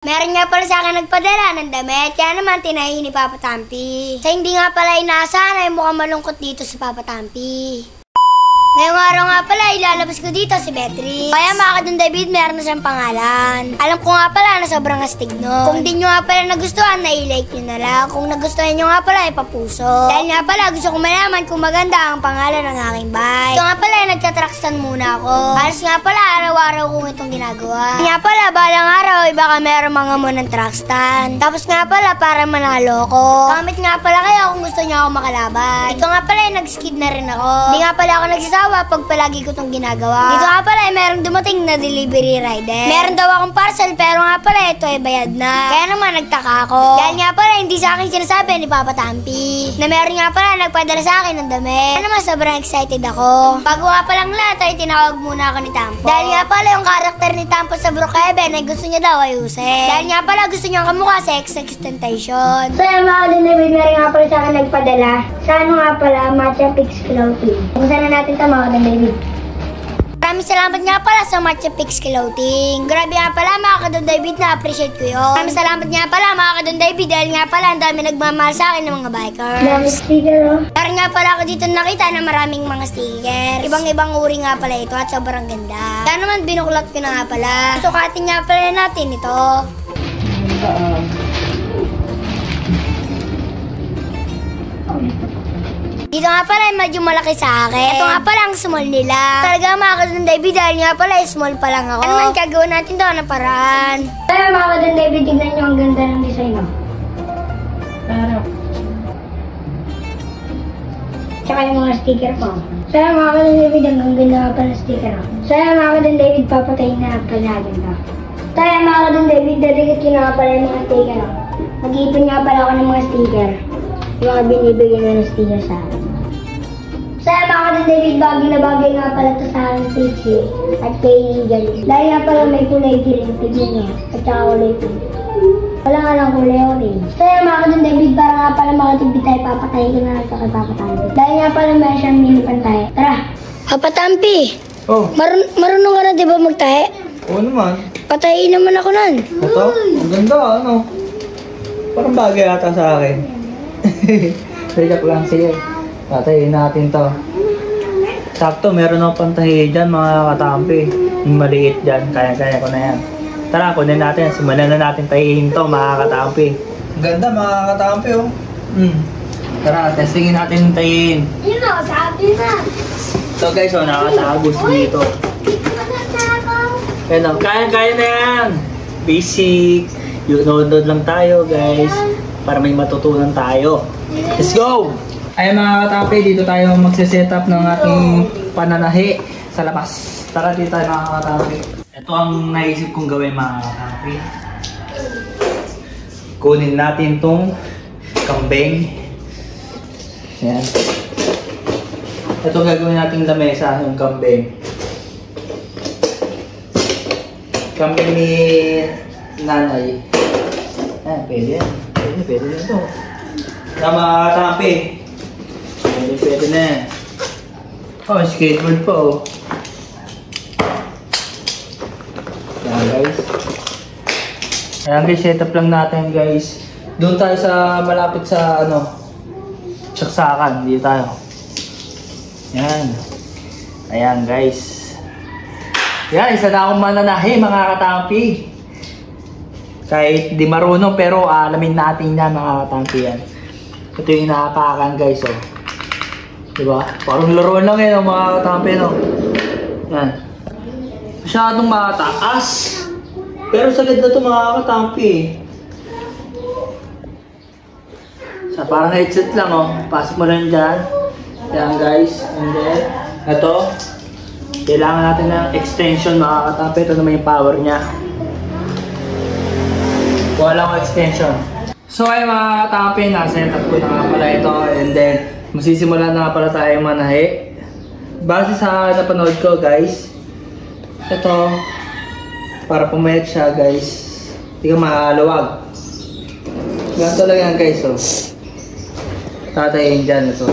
Meron nga pala sa akin nagpadala ng damit, kaya naman tinahi ni Papa Tampi. Sa hindi nga pala inaasahan ay mukhang malungkot dito si Papa Tampi. Ngayong araw nga pala, ilalabas ko dito si Beatrice. Kaya mga Kadon David, meron na siyang pangalan. Alam ko nga pala na sobrang astig nun. Kung di nyo nga pala nagustuhan, na-i-like nyo na lang. Kung nagustuhan nyo nga pala, ipapuso. Dahil nga pala, gusto kong malaman kung maganda ang pangalan ng aking bike. Ito nga pala, nagtatrackstan muna ako. Halos nga pala, araw-araw kong itong ginagawa. Nga pala, balang araw, baka meron mga mo ng trackstan. Tapos nga pala, para manalo ko. Comment nga pala kayo kung gusto nyo ako makalaban. Ito nga pala, nag-skid na rin ako. Hindi nga pala ako nagsasawa pag palagi ko itong ginagawa. Dito nga pala, merong dumating na delivery rider. Meron daw akong parcel, pero nga pala, ito ay bayad na. Kaya naman, nagtaka ako. Dahil nga pala, hindi sa akin sinasabi ni Papa Tampi na meron nga pala nagpadala sa akin ng damit. Kaya naman, sobrang excited ako. Bago nga palang lahat, ay tinawag muna ako ni Tampo. Dahil nga pala, yung karakter ni Tampo sa Brookhaven ay gusto niya daw ayusin. Dahil nga pala, gusto niya kamukha sa X-Extentation. So, yung mga Kadon David, meron nga pala sa akin nagpadala. Sa ano nga pala, Matcha Pix Clothing. Kung saan na natin ito, mga Kadon David. Maraming salamat nga pala sa Matcha Pix Clothing. Grabe nga pala mga Kadon David, na-appreciate ko yun. Maraming salamat nga pala mga Kadon David dahil nga pala ang dami nagmamahal sa akin ng mga bikers. Maraming sticker oh. Meron nga pala ako dito nakita na maraming mga sticker. Ibang-ibang uri nga pala ito at sobrang ganda. Kaya naman binuklat ko na nga pala. Sukatin nga pala natin ito. Dito nga pala medyo malaki sa akin. Ito nga pala ang small nila. Talaga mga Kadon David, dahil nga pala small pa lang ako. Ano man kagawin natin daw na paraan. Kaya mga Kadon David, tignan nyo ang ganda ng design oh. Parang. Tsaka yung mga sticker po. Kaya mga Kadon David, ang ganda nga pala ng sticker oh. Kaya mga Kadon David, papatayin na pala natin to. Kaya mga Kadon David, dadikit ko na nga pala yung mga sticker oh. Mag-iipon nga pala ako ng mga sticker. Yung mga binibigyan na ng sticker sa akin. Saya mga Kadon David, bagay na bagay nga pala ito sa aking PC at kay Galis. Dahil nga pala may kulay green, tignan niya, at saka kulay pink. Wala nga lang kulay orange. Saya mga Kadon David, para nga pala makatipid tayo, papatayin ko na lang ito kay Papa Tampi. Dahil nga pala may siyang mini pantay. Tara! Papa Tampi! Oh. Marunong ka na diba magtahe? Oo naman. Patayin naman ako nun. Ito? Ang ganda, ano? Parang bagay ata sa akin. Joke lang siya. Patayin natin to. Sakto, meron akong pantahi dyan mga katampi. Yung maliit dyan, kaya-kaya ko na yan. Tara, kunin natin. Simulan na natin tahihin to mga katampi. Ang ganda mga katampi oh. Tara, testingin natin yung tahihin. Yun o, sabi na. So guys, oh, nakatagos dito. Yan o, kaya-kaya na yan. Basic. Nod-nod lang tayo guys. Para may matutunan tayo. Let's go! Ay mga katampi, dito tayo magse-setup ng ating pananahi sa labas. Tara dito tayo mga katampi. Ito ang naisip kong gawin mga katampi. Kunin natin tong kambing. Yan. Ito gagawin nating lamesa, yung kambing. Kambing ni nanay. Yan, pwede yan. Pwede yan ito. Tara mga katampi. Pwede na yan. Oh, skateboard po oh. Ayan guys. Ayan guys, setup lang natin guys. Doon tayo sa malapit sa ano, saksakan. Dito tayo. Ayan. Ayan guys. Ayan, isa na akong mananahi mga katampi. Kahit di marunong pero alamin natin yan mga katampi yan. Ito yung inaapakan guys oh. Diba? Parang laruan lang yun mga katampi no. Yan. Masyadong mataas. Pero sagad na ito mga katampi. Sa parang headset lang oh. Pasok mo lang dyan. Yan guys. And then, ito. Kailangan natin ng extension mga katampi. Ito naman yung power niya. Wala akong extension. So ay mga katampi, nasa-setup ko na nga pala ito. And then, masisimulan na pala tayo manahi. Base sa napanood ko guys, ito para pumayat siya guys, hindi ka maluwag. Ganito lang yan guys oh. Tatayin dyan ito.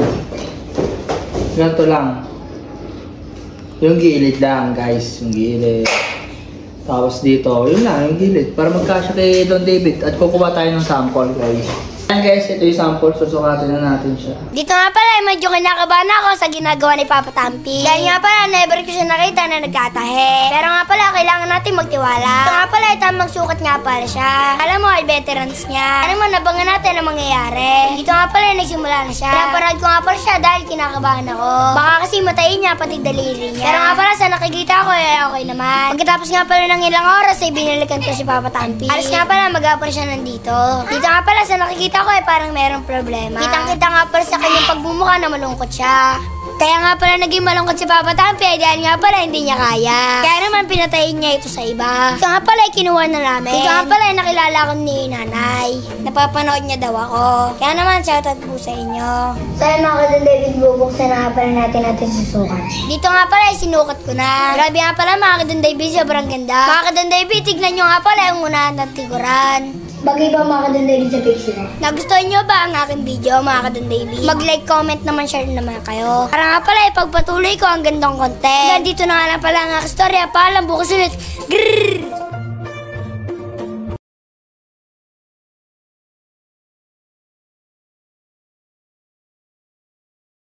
Ganito lang. Yung gilid lang guys, yung gilid. Tapos dito, yun lang, yung gilid. Para magkasya kay Don David. At kukuha tayo ng sample, guys. Ayan guys, ito yung sample. Susukatin na natin siya. Dito nga pala, medyo kinakabahan ako sa ginagawa ni Papa Tampi. Dahil nga pala, never ko siya nakita na nagkatahe. Pero nga pala, kailangan natin magtiwala. Ito nga pala, tamang sukat nga pala siya. Alam mo, ay veterans niya. Alam mo, nabangan natin ang mangyayari. Dito nga pala, nagsimula na siya. Pinapanood ko nga pala siya dahil kinakabahan ako. Baka kasi matayin niya, pati daliri niya. Pero nga pala, sa nakikita ko, okay naman. Pagkatapos nga pala ng ilang oras, ay binalikan ko si Papa Tampi. Alas nga pala, mag-apon siya nandito. Dito nga pala, sa nakikita ko ay parang merong problema. Kitang-kita nga pala sa kanyang pagbumuka na malungkot siya. Kaya nga pala naging malungkot si Papa Tampi dahil nga pala hindi niya kaya. Kaya naman pinatayin niya ito sa iba. Ito nga pala ay kinuha na namin. Ito nga pala ay nakilala ko ni nanay. Napapanood niya daw ako. Kaya naman shoutout po sa inyo. So yun mga ka-Don David, bubuksan na nga pala natin susukat. Dito nga pala ay sinukat ko na. Grabe nga pala mga ka-Don David, sobrang ganda. Mga ka-Don David, tignan nyo nga pala yung unahan ng tiguran. Bagay ba mga ka-Don David sa picture? Nagustuhan nyo ba ang aking video mga ka-Don David? Mag-like, comment naman, share naman kayo. Para nga pala ipagpatuloy ko ang gandang content. Hanggang dito na nga lang pala ang aking storya. Paalam, bukas ulit. Grrrr!